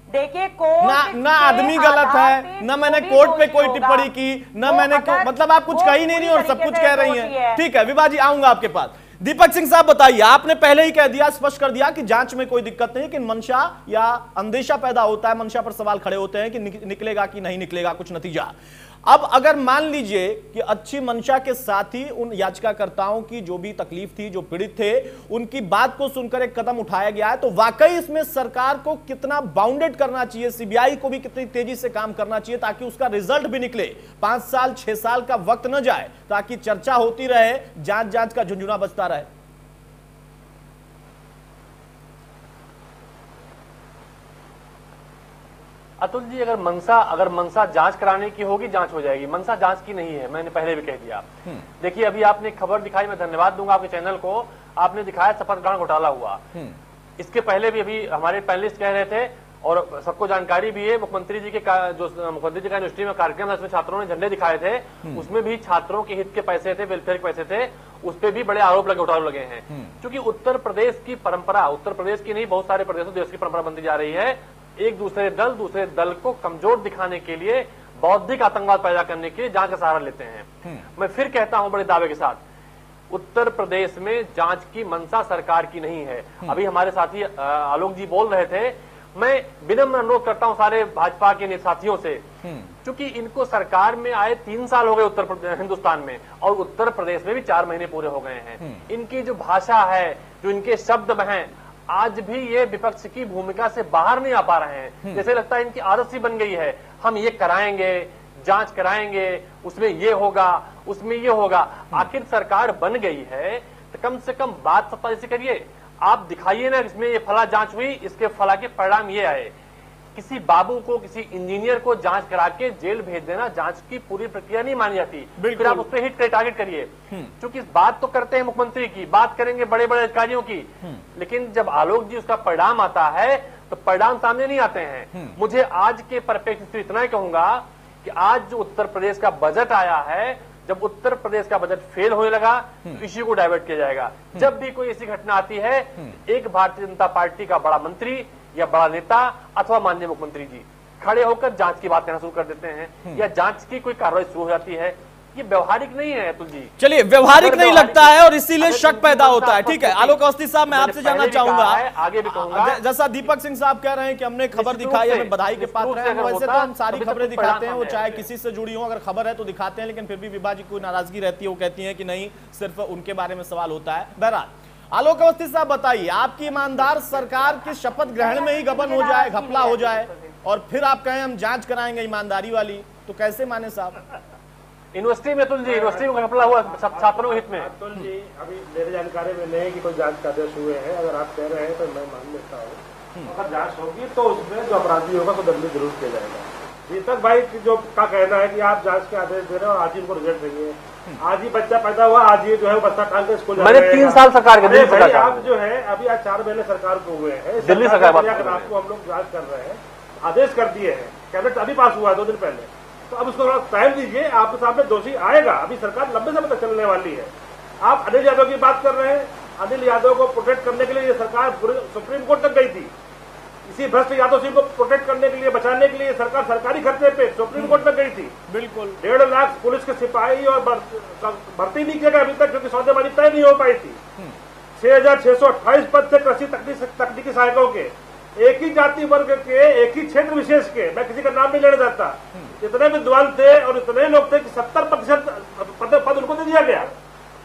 देखिए, कोर्ट ना आदमी गलत है, ना मैंने कोर्ट पे कोई टिप्पणी की, ना मैंने मतलब आप कुछ कह ही नहीं और सब कुछ कह रही हैं। ठीक है विभा जी, आऊंगा आपके पास। दीपक सिंह साहब बताइए, आपने पहले ही कह दिया, स्पष्ट कर दिया कि जांच में कोई दिक्कत नहीं, लेकिन मंशा या अंदेशा पैदा होता है, मंशा पर सवाल खड़े होते हैं कि निकलेगा कि नहीं निकलेगा कुछ नतीजा। अब अगर मान लीजिए कि अच्छी मंशा के साथ ही उन याचिकाकर्ताओं की जो भी तकलीफ थी, जो पीड़ित थे, उनकी बात को सुनकर एक कदम उठाया गया है, तो वाकई इसमें सरकार को कितना बाउंडेड करना चाहिए, सीबीआई को भी कितनी तेजी से काम करना चाहिए ताकि उसका रिजल्ट भी निकले, 5 साल 6 साल का वक्त न जाए, ताकि चर्चा होती रहे, जांच का झुंझुना बजता रहे। अतुल जी, अगर मनसा जांच कराने की होगी, जांच हो जाएगी। मनसा जांच की नहीं है, मैंने पहले भी कह दिया। देखिए, अभी आपने खबर दिखाई, मैं धन्यवाद दूंगा आपके चैनल को, आपने दिखाया शपथ ग्रहण घोटाला हुआ। इसके पहले भी अभी हमारे पैनलिस्ट कह रहे थे और सबको जानकारी भी है, मुख्यमंत्री जी का यूनिवर्सिटी में कार्यक्रम है, उसमें छात्रों ने झंडे दिखाए थे, उसमें भी छात्रों के हित के पैसे थे, वेलफेयर के पैसे थे, उस पर भी बड़े आरोप लगे, घोटाले लगे हैं। क्योंकि उत्तर प्रदेश की परंपरा, उत्तर प्रदेश की नहीं, बहुत सारे प्रदेशों देश की परंपरा बनती जा रही है, एक दूसरे दल को कमजोर दिखाने के लिए, बौद्धिक आतंकवाद पैदा करने के लिए जांच का सहारा लेते हैं। मैं फिर कहता हूं बड़े दावे के साथ, उत्तर प्रदेश में जांच की मंशा सरकार की नहीं है। अभी हमारे साथी आलोक जी बोल रहे थे, मैं विनम्र अनुरोध करता हूं सारे भाजपा के साथियों से, क्योंकि इनको सरकार में आए 3 साल हो गए हिंदुस्तान में, और उत्तर प्रदेश में भी 4 महीने पूरे हो गए हैं। इनकी जो भाषा है, जो इनके शब्द हैं, आज भी ये विपक्ष की भूमिका से बाहर नहीं आ पा रहे हैं। जैसे लगता है इनकी आदत सी बन गई है, हम ये कराएंगे, जांच कराएंगे, उसमें ये होगा, उसमें ये होगा। आखिर सरकार बन गई है तो कम से कम बात सत्ता जैसे करिए। आप दिखाइए ना, इसमें ये फला जांच हुई, इसके फला के परिणाम ये आए। किसी बाबू को, किसी इंजीनियर को जांच करा के जेल भेज देना, जांच की पूरी प्रक्रिया नहीं मानी जाती। फिर आप उस पर हिट टारगेट करिए, क्योंकि बात तो करते हैं मुख्यमंत्री की, बात करेंगे बड़े बड़े अधिकारियों की, लेकिन जब आलोक जी उसका परिणाम आता है तो परिणाम सामने नहीं आते हैं। मुझे आज के परिप्रेक्ष्य से इतना ही कहूंगा कि आज जो उत्तर प्रदेश का बजट आया है, जब उत्तर प्रदेश का बजट फेल होने लगा तो इश्यू को डाइवर्ट किया जाएगा। जब भी कोई ऐसी घटना आती है, एक भारतीय जनता पार्टी का बड़ा मंत्री या बड़ा नेता अथवा माननीय मुख्यमंत्री जी खड़े होकर जांच की बात करना शुरू कर देते हैं, या जांच की कोई कार्रवाई शुरू हो जाती है। ये व्यवहारिक नहीं है अतुल जी। चलिए, व्यवहारिक नहीं लगता है और इसीलिए शक पैदा होता है। ठीक है, आलोक अवस्थी साहब, मैं आपसे जानना चाहूंगा, आगे भी कहूंगा, जैसा दीपक सिंह साहब कह रहे हैं कि हमने खबर दिखाई, हमें बधाई के पात्र हैं, वैसे तो हम सारी खबरें दिखाते हैं, वो चाहे किसी से जुड़ी हो, अगर खबर है तो दिखाते हैं, लेकिन फिर भी विभा जी को नाराजगी रहती है, वो कहती है कि नहीं, सिर्फ उनके बारे में सवाल होता है। बहरहाल, आलोक अवस्थी साहब बताइए, आपकी ईमानदार सरकार की शपथ ग्रहण में ही गबन हो जाए, घपला हो जाए, और फिर आप कहें हम जांच कराएंगे ईमानदारी वाली, तो कैसे माने साहब? यूनिवर्सिटी में तुल जी, यूनिवर्सिटी में घपला हुआ छात्रों के हित में। अतुल जी, अभी मेरे जानकारी में नहीं कि कोई जांच का आदेश हुए हैं, अगर आप कह रहे हैं तो मैं मान लेता हूँ। अगर जांच होगी तो उसमें जो अपराधी होगा तो दंडित जरूर किया जाएगा। दीपक भाई जो का कहना है कि आप जांच के आदेश दे रहे हो, आज ही उनको रिजल्ट देंगे, आज ही बच्चा पैदा हुआ, आज ही जो है बच्चा टांग के स्कूल, मैंने 3 साल सरकार के दिल्ली सरकार, आप जो है अभी आज 4 महीने सरकार को हुए हैं, दिल्ली सरकार आपको हम लोग जांच कर रहे हैं, आदेश कर दिए हैं, कैबिनेट अभी पास हुआ है 2 दिन पहले, तो अब उसको थोड़ा टाइम दीजिए, आपके सामने दोषी आएगा। अभी सरकार लंबे समय तक चलने वाली है। आप अनिल यादव की बात कर रहे हैं, अनिल यादव को प्रोटेक्ट करने के लिए ये सरकार सुप्रीम कोर्ट तक गई थी। इसी भ्रष्ट यादव सिंह को प्रोटेक्ट करने के लिए, बचाने के लिए सरकार सरकारी खर्चे पे सुप्रीम कोर्ट तक गई थी। बिल्कुल 1.5 लाख पुलिस के सिपाही और भर्ती नहीं किया गया अभी तक, क्योंकि सौदेबाजी तय नहीं हो पाई थी। 6,628 पद थे कृषि तकनीकी सहायकों के, एक ही जाति वर्ग के, एक ही क्षेत्र विशेष के, मैं किसी का नाम नहीं लेना चाहता, इतने विद्वान थे और इतने लोग थे कि 70% पद उनको दे दिया गया।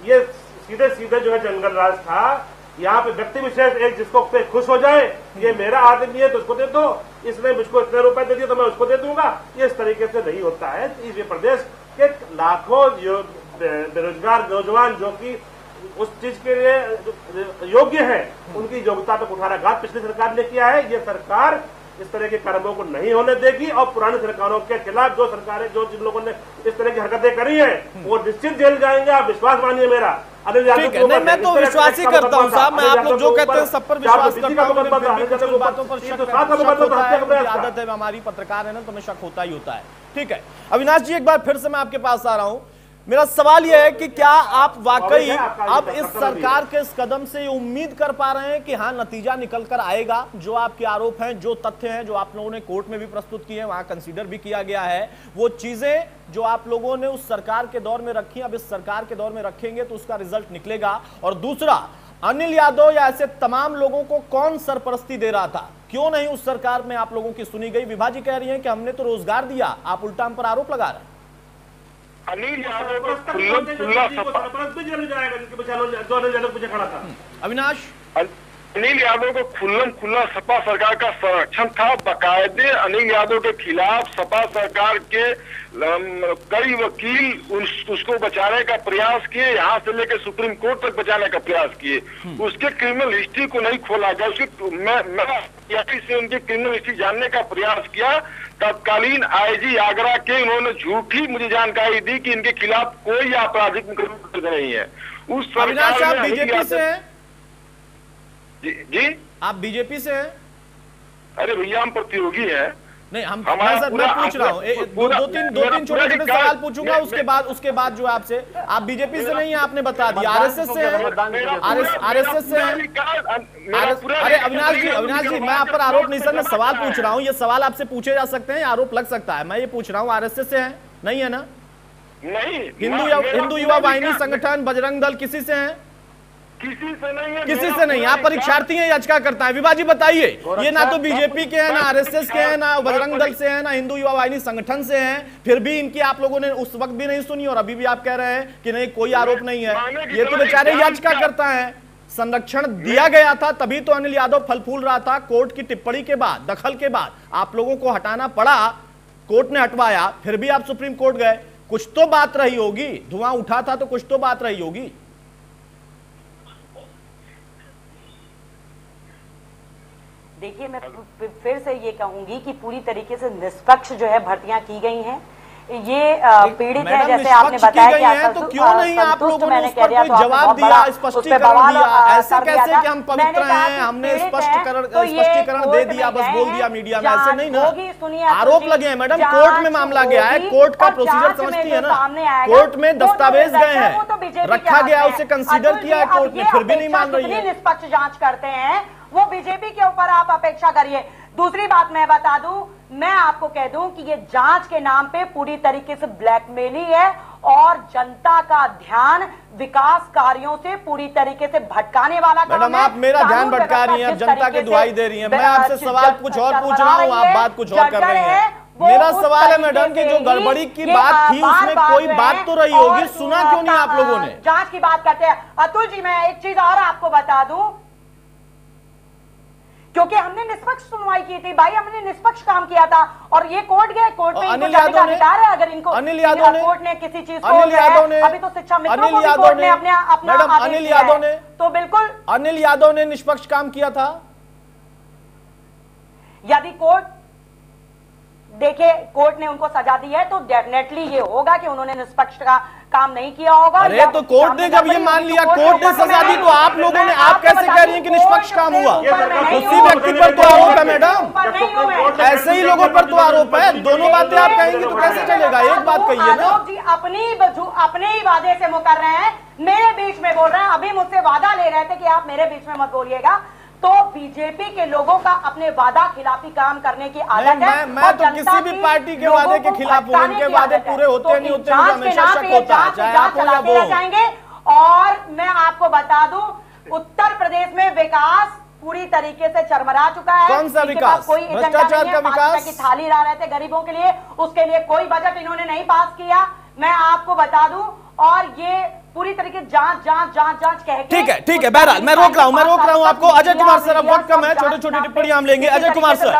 ये सीधे सीधे जो है जंगल राज था। यहाँ पे व्यक्ति विशेष एक जिसको पे खुश हो जाए, ये मेरा आदमी है तो उसको दे दो, इसने मुझको इतने रुपए दे दिए तो मैं उसको दे दूंगा, ये इस तरीके से नहीं होता है। इस प्रदेश के लाखों बेरोजगार नौजवान जो कि उस चीज के लिए योग्य है, उनकी योग्यता पर कुठाराघात पिछली सरकार ने किया है। ये सरकार इस तरह के कर्मों को नहीं होने देगी, और पुरानी सरकारों के खिलाफ जो सरकारें, जो जिन लोगों ने इस तरह की हरकतें करी है, वो निश्चित जेल जाएंगे, आप विश्वास मानिए मेरा। ठीक है, नहीं, मैं तो विश्वास ही करता हूं साहब, मैं आप लोग जो कहते हैं सब पर विश्वास करता हूं, कुछ बातों पर शक होता है, आदत है, हमारी पत्रकार है ना, तो हमें शक होता ही होता है। ठीक है, अविनाश जी, एक बार फिर से मैं आपके पास आ रहा हूं। मेरा सवाल यह है कि क्या आप वाकई अब इस सरकार के इस कदम से ये उम्मीद कर पा रहे हैं कि हाँ, नतीजा निकल कर आएगा, जो आपके आरोप हैं, जो तथ्य हैं, जो आप लोगों ने कोर्ट में भी प्रस्तुत किए हैं, वहां कंसीडर भी किया गया है, वो चीजें जो आप लोगों ने उस सरकार के दौर में रखी, अब इस सरकार के दौर में रखेंगे तो उसका रिजल्ट निकलेगा? और दूसरा, अनिल यादव या ऐसे तमाम लोगों को कौन सरपरस्ती दे रहा था? क्यों नहीं उस सरकार में आप लोगों की सुनी गई? विभा जी कह रही है कि हमने तो रोजगार दिया, आप उल्टा हम पर आरोप लगा रहे हैं। अनिल यादव को खुला अविनाश, अनिल यादव को खुल्लम खुल्ला सपा सरकार का संरक्षण था। बाकायदे अनिल यादव के खिलाफ सपा सरकार के कई वकील उसको बचाने का प्रयास किए, यहाँ से लेकर सुप्रीम कोर्ट तक बचाने का प्रयास किए। उसके क्रिमिनल हिस्ट्री को नहीं खोला गया। उसकी मैं से उनकी क्रिमिनल हिस्ट्री जानने का प्रयास किया। तत्कालीन आईजी आगरा के उन्होंने झूठी मुझे जानकारी दी कि इनके खिलाफ कोई आपराधिक मुकदमा नहीं है। उस अविनाश, आप बीजेपी से हैं? जी आप बीजेपी से हैं? अरे भैया हम प्रतियोगी हैं। नहीं, मैं पूछ रहा हूँ, दो तीन छोटे छोटे सवाल पूछूंगा, उसके बाद जो आपसे, आप बीजेपी से नहीं है आपने बता दिया, आरएसएस से हैं? आरएसएस से हैं? अरे अविनाश जी मैं आप पर आरोप नहीं, सर मैं सवाल पूछ रहा हूँ। ये सवाल आपसे पूछे जा सकते हैं, आरोप लग सकता है। मैं ये पूछ रहा हूँ आरएसएस से हैं? नहीं है ना? नहीं। हिंदू युवा वाहिनी संगठन, बजरंग दल, किसी से हैं? किसी से नहीं है। किसी से नहीं। आप परीक्षार्थी हैं, याचिका करता है। विभा जी बताइए, ये ना तो बीजेपी के हैं, ना आरएसएस के हैं, ना बजरंग दल से हैं, ना हिंदू युवा वाहिनी संगठन से हैं, फिर भी इनकी आप लोगों ने उस वक्त भी नहीं सुनी और अभी भी आप कह रहे हैं कि नहीं कोई आरोप नहीं है। ये तो बेचारे याचिका करता है। संरक्षण दिया गया था तभी तो अनिल यादव फल फूल रहा था। कोर्ट की टिप्पणी के बाद, दखल के बाद आप लोगों को हटाना पड़ा, कोर्ट ने हटवाया, फिर भी आप सुप्रीम कोर्ट गए। कुछ तो बात रही होगी, धुआं उठा था तो कुछ तो बात रही होगी। देखिए, मैं फिर से ये कहूंगी कि पूरी तरीके से निष्पक्ष जो है भर्तियां की गई हैं। ये पीड़ित है, जैसे आपने बताया कि तो क्यों नहीं आप लोगों ने उस पर कोई जवाब दिया, स्पष्टीकरण दिया? ऐसे कैसे कि हम पवित्र हैं, हमने स्पष्टीकरण दे दिया, बस बोल दिया मीडिया में? ऐसे नहीं ना, आरोप लगे हैं मैडम। कोर्ट में मामला गया है, कोर्ट का प्रोसीजर समझती है ना, कोर्ट में दस्तावेज गए हैं, रखा गया, उसे कंसीडर किया है कोर्ट ने, फिर भी नहीं मान रही है। निष्पक्ष जांच करते हैं वो बीजेपी के ऊपर आप अपेक्षा करिए। दूसरी बात मैं बता दूं, मैं आपको कह दूं कि ये जांच के नाम पे पूरी तरीके से ब्लैकमेलिंग है और जनता का ध्यान विकास कार्यों से पूरी तरीके से भटकाने वाला काम है। मैडम आप मेरा ध्यान भटका रही हैं, अब जनता की दुहाई दे रही हैं। मैं आपसे सवाल कुछ और पूछ रहा हूँ, आप बात कुछ और कर रही हैं। मेरा सवाल है मैडम कि जो गड़बड़ी की बात थी उसमें कोई बात तो रही होगी, सुना क्यों नहीं आप लोगों ने? जांच की बात करते हैं। अतुल जी, मैं एक चीज और आपको बता दूं, क्योंकि हमने निष्पक्ष सुनवाई की थी भाई, हमने निष्पक्ष काम किया था और ये कोर्ट गए, कोर्ट पे अनिल यादव ने, अगर इनको अनिल यादव ने, कोर्ट ने किसी चीज को, अनिल यादव ने, अभी तो शिक्षा मित्रों को भी कोर्ट ने अपना मैडम अनिल यादव ने, तो बिल्कुल अनिल यादव ने निष्पक्ष काम किया था। यदि कोर्ट देखिए, कोर्ट ने उनको सजा दी है तो डेफिनेटली ये होगा कि उन्होंने निष्पक्ष का काम नहीं किया होगा। अरे तो कोर्ट ने जब ये मान लिया, कोर्ट ने सजा दी, तो आप लोगों ने, आप कैसे कह रही हैं कि निष्पक्ष काम हुआ? उसी व्यक्ति पर तो आरोप है मैडम, ऐसे ही लोगों पर तो आरोप है। दोनों बातें आप कहेंगी तो कैसे चलेगा? एक बात कहिए ना। जी अपने ही वादे से मुकर रहे हैं, मेरे बीच में बोल रहे हैं। अभी मुझसे वादा ले रहे थे कि आप मेरे बीच में मत बोलिएगा। तो बीजेपी के लोगों का अपने वादा खिलाफी काम करने की आदत है। मैं तो किसी भी पार्टी के वादे के खिलाफ हूं, उनके वादे पूरे होते नहीं होते मुझे हमेशा शक होता है, चाहे आप हो या वो। जाएंगे। और मैं आपको बता दूं, उत्तर प्रदेश में विकास पूरी तरीके से चरमरा चुका है। कौन सा विकास? कोई भ्रष्टाचार का विकास की थाली ला रहे थे गरीबों के लिए, उसके लिए कोई बजट इन्होंने नहीं पास किया। मैं आपको बता दूं, और ये पूरी तरीके जांच कह के, ठीक है बहरहाल मैं रोक रहा हूं आपको। अजय कुमार सर, अब वक्त कम है, छोटी छोटी टिप्पणी हम लेंगे। अजय कुमार सर,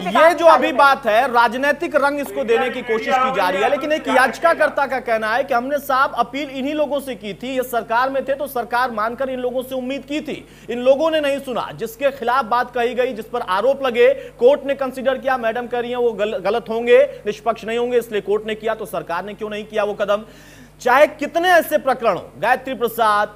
ये जो अभी बात है, राजनीतिक रंग इसको देने की कोशिश की जा रही है, लेकिन एक याचिकाकर्ता का कहना है कि हमने साफ अपील इन्हीं लोगों से की थी, ये सरकार में थे तो सरकार मानकर इन लोगों से उम्मीद की थी, इन लोगों ने नहीं सुना। जिसके खिलाफ बात कही गई, जिस पर आरोप लगे, कोर्ट ने कंसिडर किया, मैडम कह रही है वो गलत होंगे, निष्पक्ष नहीं होंगे, इसलिए कोर्ट ने किया, तो सरकार ने क्यों नहीं किया वो कदम? चाहे कितने ऐसे प्रकरण, गायत्री प्रसाद,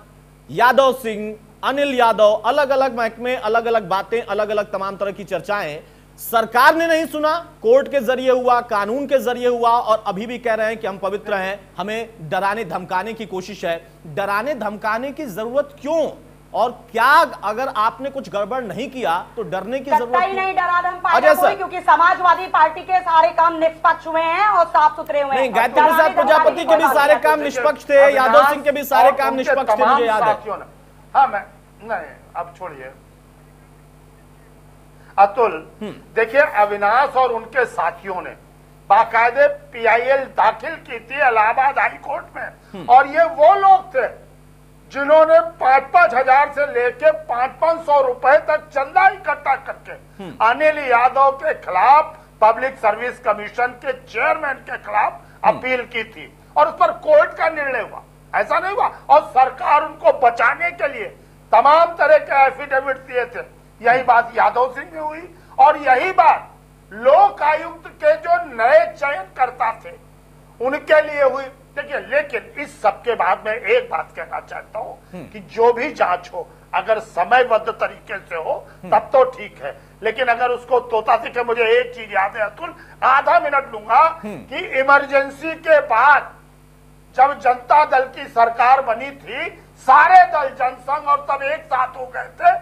यादव सिंह, अनिल यादव, अलग अलग महकमे, अलग अलग बातें, अलग अलग तमाम तरह की चर्चाएं, सरकार ने नहीं सुना, कोर्ट के जरिए हुआ, कानून के जरिए हुआ, और अभी भी कह रहे हैं कि हम पवित्र हैं, हमें डराने धमकाने की कोशिश है। डराने धमकाने की जरूरत क्यों? और क्या अगर आपने कुछ गड़बड़ नहीं किया तो डरने की जरूरत ही नहीं? डरा धम पाएगा कोई, क्योंकि समाजवादी पार्टी के सारे काम निष्पक्ष हुए हैं और साफ सुथरे हुए हैं। गायत्री प्रसाद प्रजापति के भी सारे काम निष्पक्ष थे, यादव सिंह के भी सारे काम निष्पक्ष थे, मुझे याद है। हाँ, मैं नहीं, अब छोड़िए अतुल। देखिए, अविनाश और उनके साथियों ने बाकायदे PIL दाखिल की थी इलाहाबाद हाई कोर्ट में, और ये वो लोग थे जिन्होंने 5-5 हजार से लेके 500-500 रुपए तक चंदा इकट्ठा करके अनिल यादव के खिलाफ पब्लिक सर्विस कमीशन के चेयरमैन के खिलाफ अपील की थी और उस पर कोर्ट का निर्णय हुआ, ऐसा नहीं हुआ। और सरकार उनको बचाने के लिए तमाम तरह के एफिडेविट दिए थे। यही बात यादव सिंह में हुई और यही बात लोक आयुक्त के जो नए चयनकर्ता थे उनके लिए हुई। देखिए, लेकिन इस सब के बाद में एक बात कहना चाहता हूं कि जो भी जांच हो अगर समयबद्ध तरीके से हो तब तो ठीक है, लेकिन अगर उसको तोता से के मुझे एक चीज याद है अतुल, आधा मिनट लूंगा कि इमरजेंसी के बाद जब जनता दल की सरकार बनी थी, सारे दल जनसंघ और तब एक साथ हो गए थे,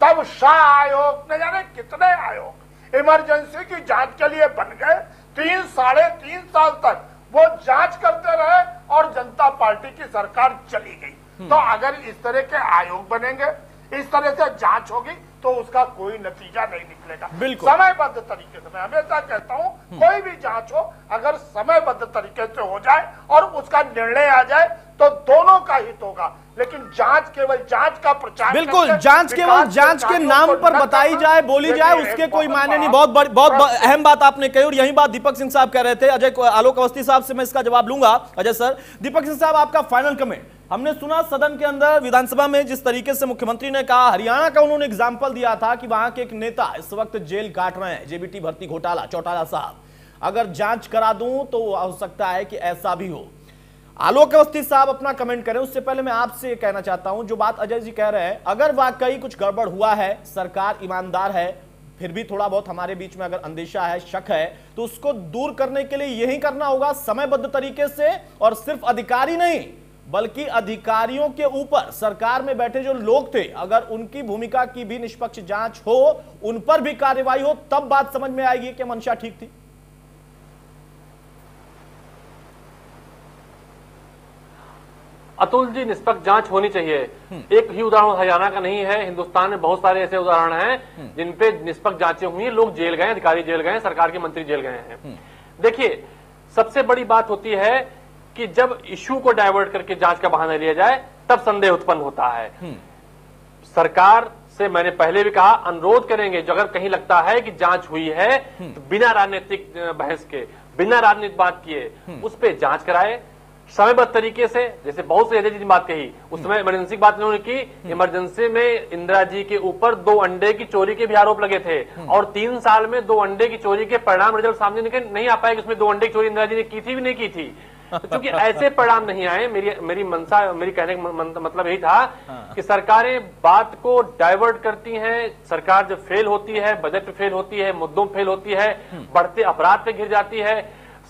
तब शाह आयोग न जाने कितने आयोग इमरजेंसी की जांच के लिए बन गए। 3-3.5 साल तक वो जांच करते रहे और जनता पार्टी की सरकार चली गई। तो अगर इस तरह के आयोग बनेंगे, इस तरह से जांच होगी तो उसका कोई नतीजा नहीं निकलेगा। समयबद्ध तरीके से, मैं हमेशा कहता हूं कोई भी जांच हो अगर समयबद्ध तरीके से हो जाए और उसका निर्णय आ जाए तो दोनों का हित होगा। लेकिन जांच केवल जांच का प्रचार, बिल्कुल जांच केवल जांच के नाम पर बताई जाए, बोली जाए, उसके कोई मायने नहीं। बहुत अहम बात आपने कही और यही बात दीपक सिंह साहब कह रहे थे। आलोक अवस्थी साहब से मैं इसका जवाब लूंगा। अजय सर, दीपक सिंह साहब आपका फाइनल कमेंट। हमने सुना सदन के अंदर विधानसभा में जिस तरीके से मुख्यमंत्री ने कहा, हरियाणा का उन्होंने एग्जाम्पल दिया था कि वहां के एक नेता इस वक्त जेल काट रहे हैं, जेबीटी भर्ती घोटाला, चौटाला साहब, अगर जांच करा दूं तो हो सकता है कि ऐसा भी हो। आलोक अवस्थी साहब अपना कमेंट करें, उससे पहले मैं आपसे कहना चाहता हूं, जो बात अजय जी कह रहे हैं, अगर वाकई कुछ गड़बड़ हुआ है, सरकार ईमानदार है, फिर भी थोड़ा बहुत हमारे बीच में अगर अंदेशा है, शक है, तो उसको दूर करने के लिए यही करना होगा समयबद्ध तरीके से, और सिर्फ अधिकारी नहीं बल्कि अधिकारियों के ऊपर सरकार में बैठे जो लोग थे, अगर उनकी भूमिका की भी निष्पक्ष जांच हो, उन पर भी कार्रवाई हो, तब बात समझ में आएगी कि मंशा ठीक थी। अतुल जी, निष्पक्ष जांच होनी चाहिए। एक ही उदाहरण हरियाणा का नहीं है, हिंदुस्तान में बहुत सारे ऐसे उदाहरण हैं जिन पे निष्पक्ष जांचें हुई हैं, लोग जेल गए, अधिकारी जेल गए, सरकार के मंत्री जेल गए हैं। देखिए, सबसे बड़ी बात होती है कि जब इश्यू को डाइवर्ट करके जांच का बहाना लिया जाए तब संदेह उत्पन्न होता है। सरकार से मैंने पहले भी कहा, अनुरोध करेंगे जो अगर कहीं लगता है कि जांच हुई है तो बिना राजनीतिक बहस के, बिना राजनीतिक बात किए उस पर जांच कराए समयबद्ध तरीके से। जैसे बहुत से अजय जी ने बात कही, उस समय इमरजेंसी की बात उन्होंने की, इमरजेंसी में इंदिरा जी के ऊपर 2 अंडे की चोरी के भी आरोप लगे थे और 3 साल में 2 अंडे की चोरी के परिणाम रिजल्ट सामने नहीं आ पाए कि उसमें 2 अंडे की चोरी इंदिरा जी ने की थी भी नहीं की थी। तो क्योंकि ऐसे परिणाम नहीं आए, मेरी मंशा, मेरी कहने का मतलब यही था कि सरकारें बात को डाइवर्ट करती हैं। सरकार जब फेल होती है, बजट पे फेल होती है, मुद्दों पे फेल होती है, बढ़ते अपराध पे घिर जाती है,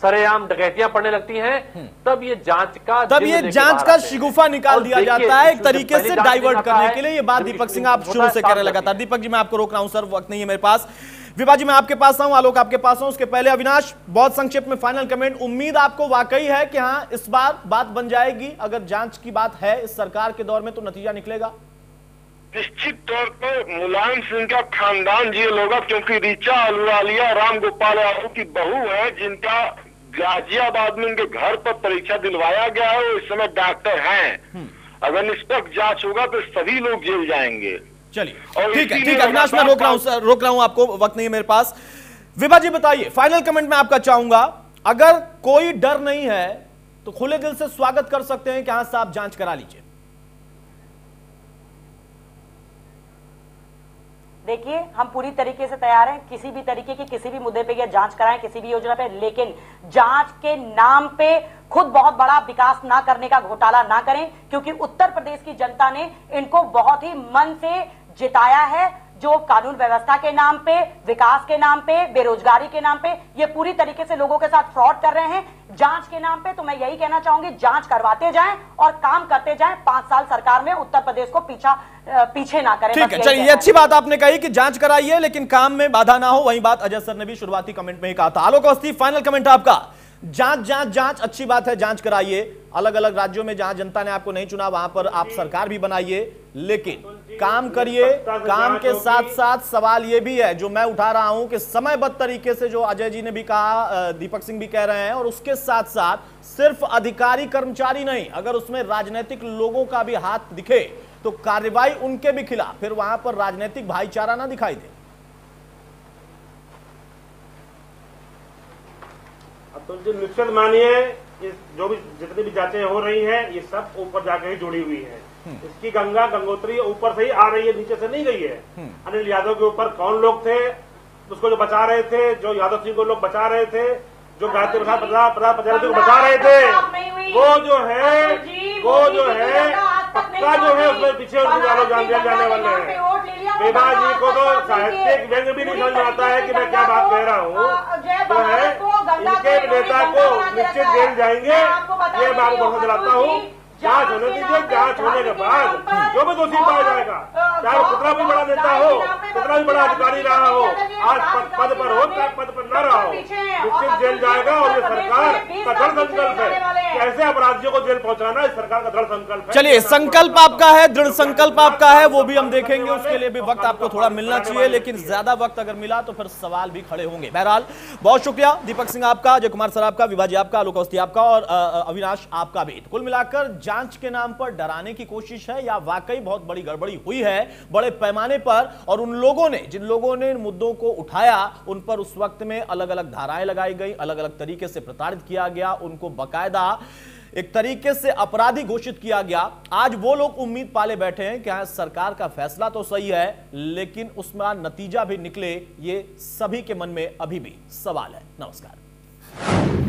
सरेआम डकैतियां पड़ने लगती हैं, तब ये जांच का शिगुफा निकाल दिया जाता है एक तरीके से डाइवर्ट करने के लिए। ये बात दीपक सिंह आप शुरू से कह रहे लगातार। दीपक जी, मैं आपको रोक रहा हूं सर, वक्त नहीं है मेरे पास। विभा जी, मैं आपके पास आऊं, आलोक आपके पास आऊं, उसके पहले अविनाश, बहुत संक्षेप में फाइनल कमेंट। उम्मीद आपको वाकई है कि हाँ इस बार बात बन जाएगी, अगर जांच की बात है इस सरकार के दौर में तो नतीजा निकलेगा? निश्चित तौर पर मुलायम सिंह का खानदान जेल होगा, क्योंकि ऋचा अहलुवालिया राम गोपाल यादव की बहू है, जिनका गाजियाबाद में उनके घर पर परीक्षा दिलवाया गया है, वो इस समय डॉक्टर हैं। अगर निष्पक्ष जांच होगा तो सभी लोग जेल जाएंगे। चलिए ठीक है अविनाश, मैं रोक रहा हूं आपको, वक्त नहीं है मेरे पास। विभा जी बताइए, फाइनल कमेंट में आपका चाहूंगा, अगर कोई डर नहीं है तो खुले दिल से स्वागत कर सकते हैं कि हाँ साहब जांच करा लीजिए। देखिए, हम पूरी तरीके से तैयार हैं किसी भी तरीके की किसी भी मुद्दे पे या जांच कराएं, किसी भी योजना पे, लेकिन जांच के नाम पे खुद बहुत बड़ा विकास ना करने का घोटाला ना करें, क्योंकि उत्तर प्रदेश की जनता ने इनको बहुत ही मन से जिताया है। जो कानून व्यवस्था के नाम पे, विकास के नाम पे, बेरोजगारी के नाम पे ये पूरी तरीके से लोगों के साथ फ्रॉड कर रहे हैं। जांच के नाम पे तो मैं यही कहना चाहूंगी, जांच करवाते जाएं और काम करते जाएं। 5 साल सरकार में उत्तर प्रदेश को पीछे ना करें। ठीक है, चलिए, ये अच्छी बात आपने कही कि जांच कराइए लेकिन काम में बाधा ना हो। वही बात अजय सर ने भी शुरुआती कमेंट में ही कहा था। आलोक अवस्थी, फाइनल कमेंट आपका। जांच अच्छी बात है, जांच कराइए। अलग अलग राज्यों में जहां जनता ने आपको नहीं चुना वहां पर आप सरकार भी बनाइए, लेकिन काम करिए। काम के साथ साथ सवाल ये भी है जो मैं उठा रहा हूं कि समयबद्ध तरीके से, जो अजय जी ने भी कहा, दीपक सिंह भी कह रहे हैं, और उसके साथ साथ सिर्फ अधिकारी कर्मचारी नहीं, अगर उसमें राजनीतिक लोगों का भी हाथ दिखे तो कार्रवाई उनके भी खिलाफ, फिर वहां पर राजनीतिक भाईचारा ना दिखाई दे। तो निश्चित मानिए जो भी जितनी भी जांचें हो रही हैं ये सब ऊपर जाके ही जुड़ी हुई है। इसकी गंगोत्री ऊपर से ही आ रही है, नीचे से नहीं गई है। अनिल यादव के ऊपर कौन लोग थे उसको जो बचा रहे थे, जो यादव सिंह को लोग बचा रहे थे, जो गायत्री प्रसाद प्रजापति को बचा रहे थे, वो जो है पक्का जो है उसमें पीछे जाने वाले हैं। बेबा जी को तो साहित्यिक व्यंग भी नहीं समझ में आता है कि मैं क्या बात कह रहा हूँ। जो है इनके नेता को निश्चित जेल जाएंगे, ये मैं आपको भरोसा दिलाता हूँ। जांच होने दीजिए, जांच होने के बाद जो भी दोषी पाया जाएगा, चाहे कितना भी बड़ा नेता हो, कितना भी बड़ा अधिकारी रहा हो, आज पद पर हो चाहे पद पर न रहा हो, निश्चित जेल जाएगा। और ये सरकार का दृढ़ संकल्प है कि ऐसे अपराधियों को जेल पहुंचाना इस सरकार का दृढ़ संकल्प है। चलिए, संकल्प आपका है, दृढ़ संकल्प आपका है, वो भी हम देखेंगे। उसके लिए भी वक्त आपको थोड़ा मिलना चाहिए, लेकिन ज्यादा वक्त अगर मिला तो फिर सवाल भी खड़े होंगे। बहरहाल बहुत शुक्रिया दीपक सिंह आपका, अजय कुमार सर आपका, विभा जी आपका, आलोक अवस्थी आपका और अविनाश आपका भी। कुल मिलाकर जांच के नाम पर डराने की कोशिश है या वाकई बहुत बड़ी गड़बड़ी हुई है बड़े पैमाने पर, और उन लोगों ने, जिन लोगों ने इन मुद्दों को उठाया, उन पर उस वक्त में अलग अलग धाराएं लगाई गई, अलग अलग तरीके से प्रताड़ित किया गया, उनको बकायदा एक तरीके से अपराधी घोषित किया गया। आज वो लोग उम्मीद पाले बैठे हैं कि सरकार का फैसला तो सही है, लेकिन उसमें नतीजा भी निकले, ये सभी के मन में अभी भी सवाल है। नमस्कार।